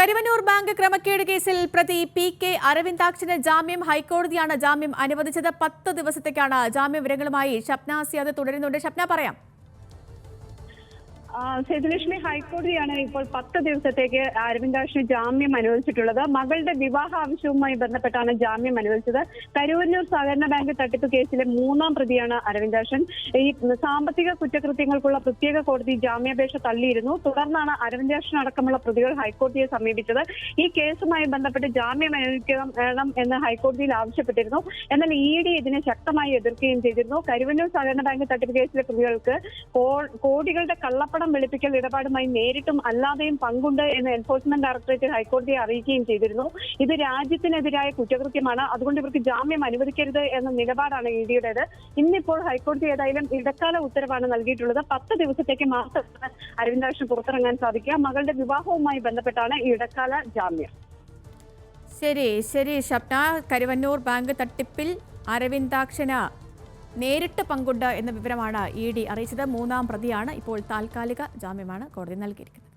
Karuvannur bank ക്രമക്കേട് കേസിൽ പ്രതി പി.കെ. അരവിന്ദാക്ഷന് ജാമ്യം ഹൈക്കോടതിയാണ് ജാമ്യം അനുവദിച്ചത്. 10 ദിവസത്തേക്കാണ് ജാമ്യ വിവരങ്ങളുമായി ഷപ്ന സിയാദ് തുടരുന്നുണ്ട്. ഷപ്ന, പറയാം. സേതുലക്ഷ്മി, ഹൈക്കോടതിയാണ് ഇപ്പോൾ 10 ദിവസത്തേക്ക് അരവിന്ദാക്ഷന് ജാമ്യം അനുവദിച്ചിട്ടുള്ളത്. മകളുടെ വിവാഹ ആവശ്യവുമായി ബന്ധപ്പെട്ടാണ് ജാമ്യം അനുവദിച്ചത്. കരുവന്നൂർ സഹകരണ ബാങ്ക് തട്ടിപ്പ് കേസിലെ 3ാം പ്രതിയാണ് അരവിന്ദാക്ഷൻ. ഈ സാമ്പത്തിക കുറ്റകൃത്യങ്ങൾക്കുള്ള പ്രത്യേക കോടതി ജാമ്യാപേക്ഷ തള്ളിയിരുന്നു. തുടർന്നാണ് അരവിന്ദാക്ഷൻ അടക്കമുള്ള പ്രതികൾ ഹൈക്കോടതിയെ സമീപിച്ചത്. ഈ കേസുമായി ബന്ധപ്പെട്ട് ജാമ്യം അനുവദിക്കണം എന്ന് ഹൈക്കോടതിയിൽ ആവശ്യപ്പെട്ടിരുന്നു. എന്നാൽ ED ഇതിനെ ശക്തമായി എതിർക്കുകയും ചെയ്തിരുന്നു. കരുവന്നൂർ സഹകരണ ബാങ്ക് തട്ടിപ്പ് കേസിലെ പ്രതികൾക്ക് കോടികളുടെ കള്ളപ്പണം വെളുപ്പിക്കൽ ഇടപാടുമായി നേരിട്ടും അല്ലാതെയും പങ്കുണ്ട് എന്ന് എൻഫോഴ്സ്മെന്റ് ഡയറക്ടറേറ്റ് ഹൈക്കോടതിയെ അറിയിക്കുകയും ചെയ്തിരുന്നു. ഇത് രാജ്യത്തിനെതിരായ കുറ്റകൃത്യമാണ്, അതുകൊണ്ട് ഇവർക്ക് ജാമ്യം അനുവദിക്കരുത് എന്ന നിലപാടാണ് EDയുടേത്. ഇന്നിപ്പോൾ ഹൈക്കോടതി ഏതായാലും ഇടക്കാല ഉത്തരവാണ് നൽകിയിട്ടുള്ളത്. 10 ദിവസത്തേക്ക് മാത്രമാണ് അരവിന്ദാക്ഷൻ പുറത്തിറങ്ങാൻ സാധിക്കുക. മകളുടെ വിവാഹവുമായി ബന്ധപ്പെട്ടാണ് ഈ ഇടക്കാല ജാമ്യം. ശരി ഷപ്ന, കരുവന്നൂർ ബാങ്ക് തട്ടിപ്പിൽ അരവിന്ദാക്ഷന് നേരിട്ട് പങ്കുണ്ട് എന്ന വിവരമാണ് ED അറിയിച്ചത്. 3ാം പ്രതിയാണ്. ഇപ്പോൾ താൽക്കാലിക ജാമ്യമാണ് കോടതി നൽകിയിരിക്കുന്നത്.